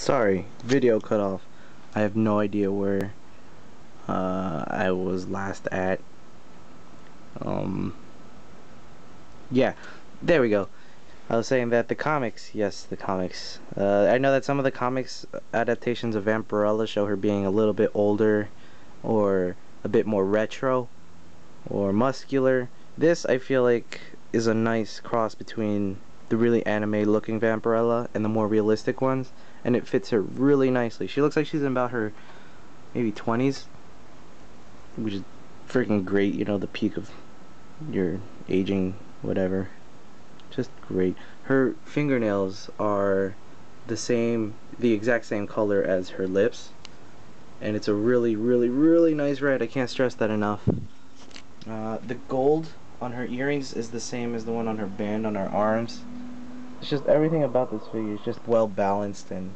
Sorry, video cut off. I have no idea where I was last at. Yeah, there we go. I was saying that the comics, yes, the comics. I know that some of the comics adaptations of Vampirella show her being a little bit older, or a bit more retro, or muscular. This, I feel like, is a nice cross between the really anime-looking Vampirella and the more realistic ones, and it fits her really nicely. She looks like she's in about her maybe 20s, which is freaking great. You know, the peak of your aging, whatever. Just great. Her fingernails are the exact same color as her lips, and it's a really, really, really nice red. I can't stress that enough. The gold on her earrings is the same as the one on her band on her arms. It's just everything about this figure is just well balanced, and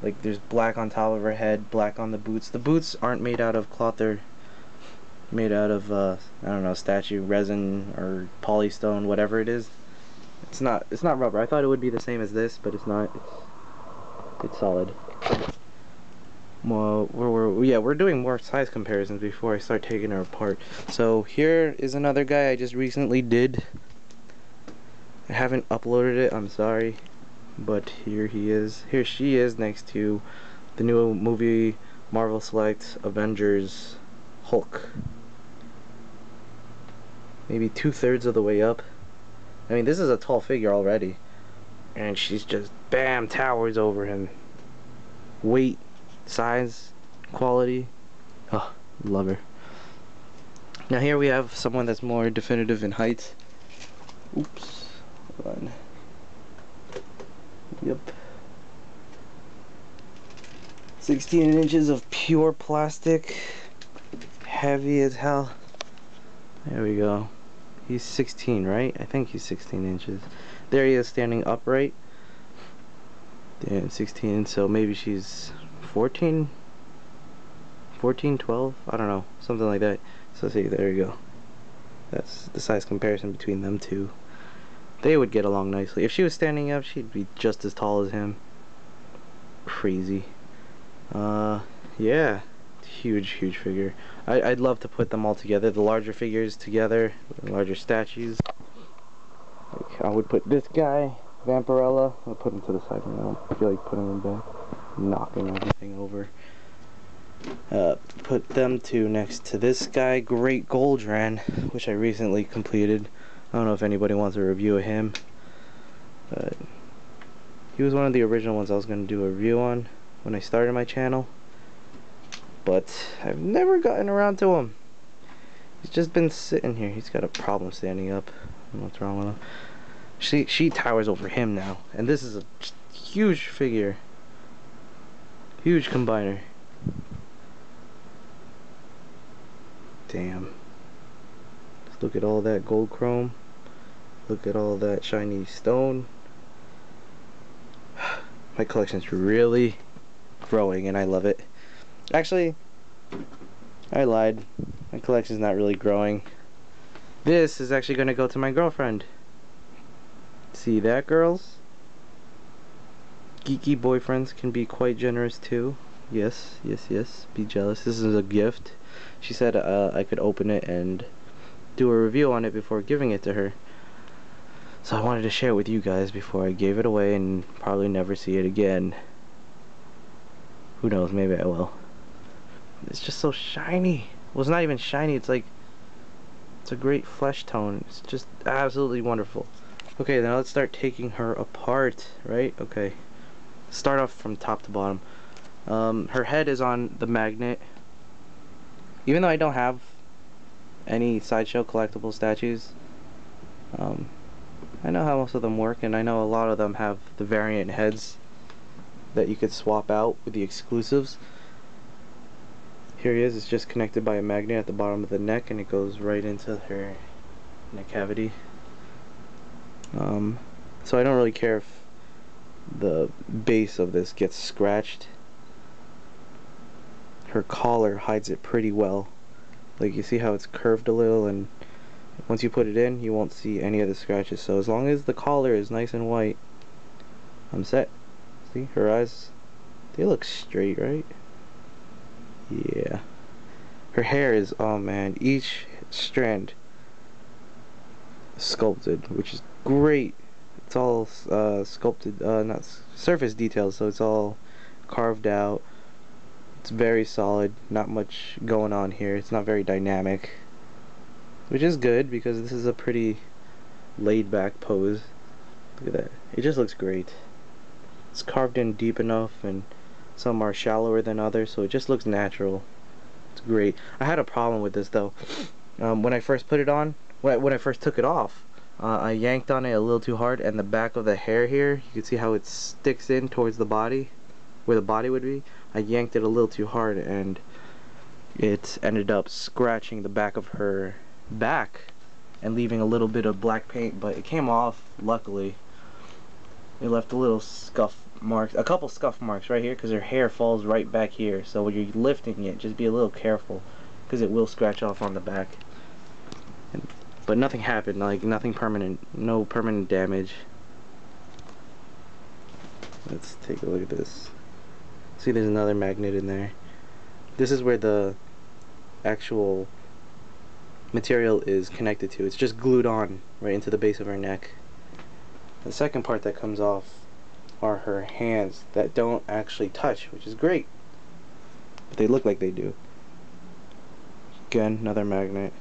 like there's black on top of her head, black on the boots. The boots aren't made out of cloth, they're made out of I don't know, statue resin or polystone, whatever it is. It's not rubber. I thought it would be the same as this, but it's not. It's solid. Well, we're doing more size comparisons before I start taking her apart. So here is another guy I just recently did. I haven't uploaded it, I'm sorry, but here he is. Here she is next to the new movie Marvel Select Avengers Hulk. Maybe 2/3 of the way up. I mean, this is a tall figure already, and she's just bam, towers over him. Weight, size, quality, oh, love her. Now here we have someone that's more definitive in height. Oops, hold on. Yep. 16 inches of pure plastic, heavy as hell. There we go. He's 16, right? I think he's 16 inches. There he is standing upright. Damn, 16, so maybe she's 14? 14, 12? I don't know. Something like that. So see, there you go. That's the size comparison between them two. They would get along nicely. If she was standing up, she'd be just as tall as him. Crazy. Yeah. Huge figure. I'd love to put them all together, the larger figures together, the larger statues. Like, I would put this guy, Vampirella, I'll put him to the side now. I feel like putting him back, knocking everything over. Put them two next to this guy, Great Goldran, which I recently completed. I don't know if anybody wants a review of him, but he was one of the original ones I was going to do a review on when I started my channel. But I've never gotten around to him. He's just been sitting here. He's got a problem standing up. I don't know what's wrong with him. She towers over him now, and this is a huge figure, huge combiner. Damn. Just look at all that gold chrome. Look at all that shiny stone. My collection's really growing, and I love it. Actually, I lied. My collection's not really growing. This is actually going to go to my girlfriend. See that, girls? Geeky boyfriends can be quite generous too. Yes. Be jealous. This is a gift. She said I could open it and do a review on it before giving it to her. So I wanted to share it with you guys before I gave it away and probably never see it again. Who knows, maybe I will. It's just so shiny. Well, it's not even shiny, it's like, it's a great flesh tone. It's just absolutely wonderful. Okay, now let's start taking her apart, right? Okay. Start off from top to bottom. Her head is on the magnet. Even though I don't have any Sideshow collectible statues, I know how most of them work, and I know a lot of them have the variant heads that you could swap out with the exclusives. Here he is. It's just connected by a magnet at the bottom of the neck, and it goes right into her neck cavity. So I don't really care if the base of this gets scratched. Her collar hides it pretty well. Like, you see how it's curved a little, and once you put it in, you won't see any of the scratches. So as long as the collar is nice and white, I'm set. See, her eyes They look straight, right? Yeah. Her hair is, oh man, each strand sculpted, which is great. It's all sculpted, not surface details, so it's all carved out. It's very solid, not much going on here. It's not very dynamic, which is good because this is a pretty laid back pose. Look at that. It just looks great. It's carved in deep enough, and some are shallower than others, so it just looks natural. It's great. I had a problem with this though. When I first put it on, when I first took it off, I yanked on it a little too hard, and the back of the hair here, you can see how it sticks in towards the body, where the body would be. I yanked it a little too hard, and it ended up scratching the back of her back and leaving a little bit of black paint, but it came off, luckily. It left a little scuff marks, a couple scuff marks right here, because her hair falls right back here, so when you're lifting it, just be a little careful, because it will scratch off on the back. But nothing happened, like nothing permanent, no permanent damage. Let's take a look at this. See, there's another magnet in there. This is where the actual material is connected to. It's just glued on right into the base of her neck. The second part that comes off are her hands that don't actually touch, which is great, but they look like they do. Again, another magnet.